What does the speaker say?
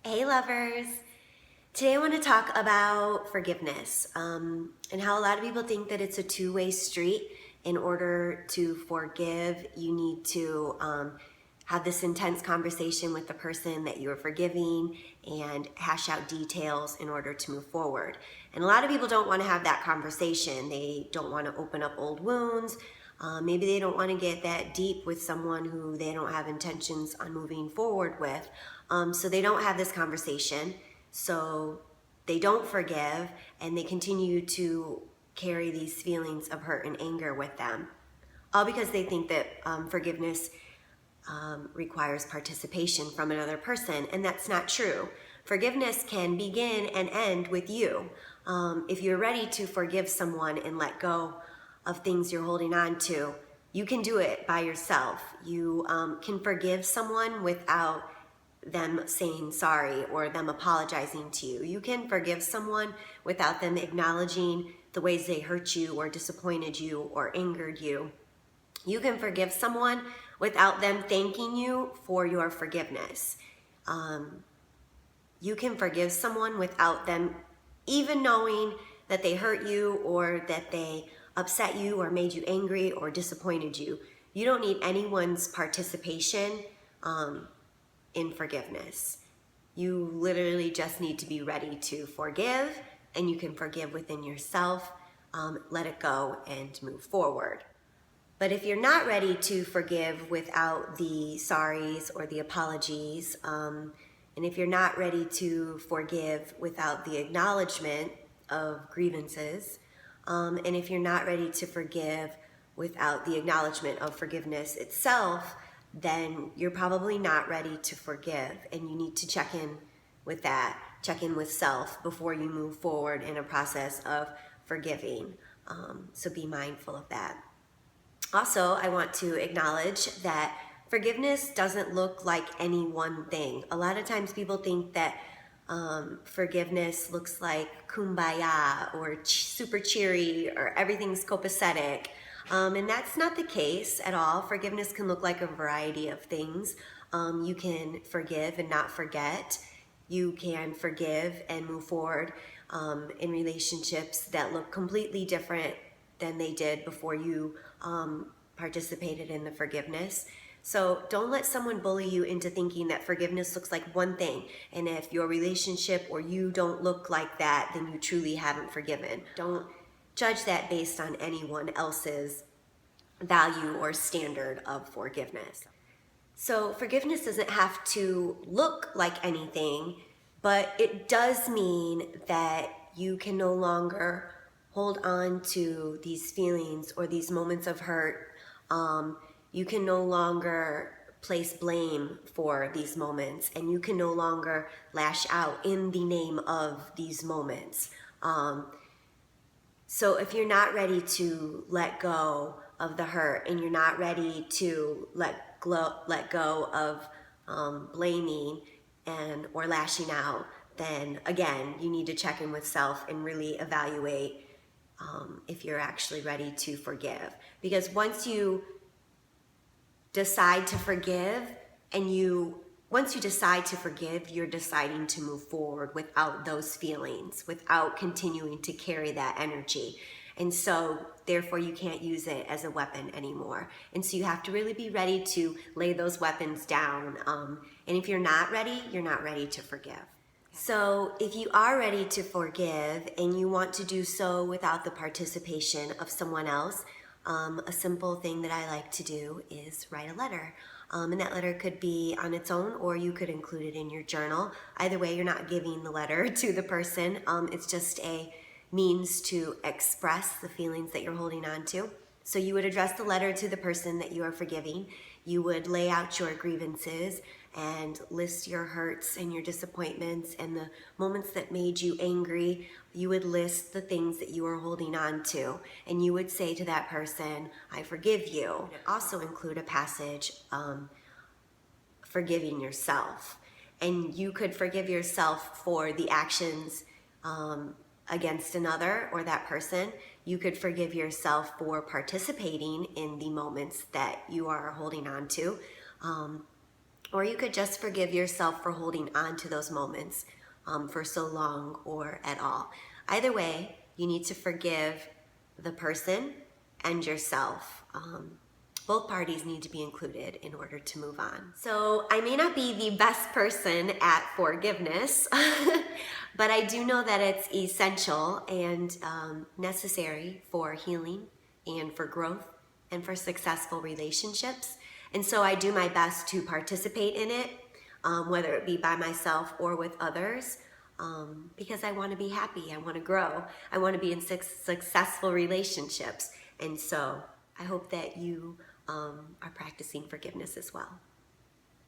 Hey lovers! Today I want to talk about forgiveness and how a lot of people think that it's a two-way street. In order to forgive, you need to have this intense conversation with the person that you are forgiving and hash out details in order to move forward. And a lot of people don't want to have that conversation. They don't want to open up old wounds. Maybe they don't want to get that deep with someone who they don't have intentions on moving forward with. So they don't have this conversation. So they don't forgive and they continue to carry these feelings of hurt and anger with them. All because they think that forgiveness requires participation from another person, and that's not true. Forgiveness can begin and end with you. If you're ready to forgive someone and let go of things you're holding on to, you can do it by yourself. You can forgive someone without them saying sorry or them apologizing to you. You can forgive someone without them acknowledging the ways they hurt you or disappointed you or angered you. You can forgive someone without them thanking you for your forgiveness. You can forgive someone without them even knowing that they hurt you or that they upset you or made you angry or disappointed you. You don't need anyone's participation in forgiveness. You literally just need to be ready to forgive, and you can forgive within yourself, let it go, and move forward. But if you're not ready to forgive without the sorries or the apologies, and if you're not ready to forgive without the acknowledgement of grievances, and if you're not ready to forgive without the acknowledgement of forgiveness itself, then you're probably not ready to forgive, and you need to check in with that, check in with self before you move forward in a process of forgiving. So be mindful of that. Also, I want to acknowledge that forgiveness doesn't look like any one thing. A lot of times people think that forgiveness looks like kumbaya or super cheery or everything's copacetic. And that's not the case at all. Forgiveness can look like a variety of things. You can forgive and not forget. You can forgive and move forward in relationships that look completely different than they did before you participated in the forgiveness. So don't let someone bully you into thinking that forgiveness looks like one thing. And if your relationship or you don't look like that, then you truly haven't forgiven. Don't judge that based on anyone else's value or standard of forgiveness. So forgiveness doesn't have to look like anything, but it does mean that you can no longer hold on to these feelings or these moments of hurt. You can no longer place blame for these moments, and you can no longer lash out in the name of these moments. So if you're not ready to let go of the hurt, and you're not ready to let go of blaming or lashing out, then again, you need to check in with self and really evaluate if you're actually ready to forgive. Because once you decide to forgive, once you decide to forgive, you're deciding to move forward without those feelings, without continuing to carry that energy. And so therefore you can't use it as a weapon anymore. And so you have to really be ready to lay those weapons down. And if you're not ready, you're not ready to forgive. So if you are ready to forgive and you want to do so without the participation of someone else, a simple thing that I like to do is write a letter. And that letter could be on its own, or you could include it in your journal. Either way, you're not giving the letter to the person. It's just a means to express the feelings that you're holding on to. So you would address the letter to the person that you are forgiving. You would lay out your grievances and list your hurts and your disappointments and the moments that made you angry. You would list the things that you are holding on to, and you would say to that person, I forgive you. Also include a passage forgiving yourself. And you could forgive yourself for the actions against another or that person. You could forgive yourself for participating in the moments that you are holding on to. Or you could just forgive yourself for holding on to those moments for so long or at all. Either way, you need to forgive the person and yourself. Both parties need to be included in order to move on. So I may not be the best person at forgiveness, but I do know that it's essential and necessary for healing and for growth and for successful relationships. And so I do my best to participate in it, whether it be by myself or with others, because I want to be happy, I want to grow, I want to be in successful relationships. And so I hope that you are practicing forgiveness as well.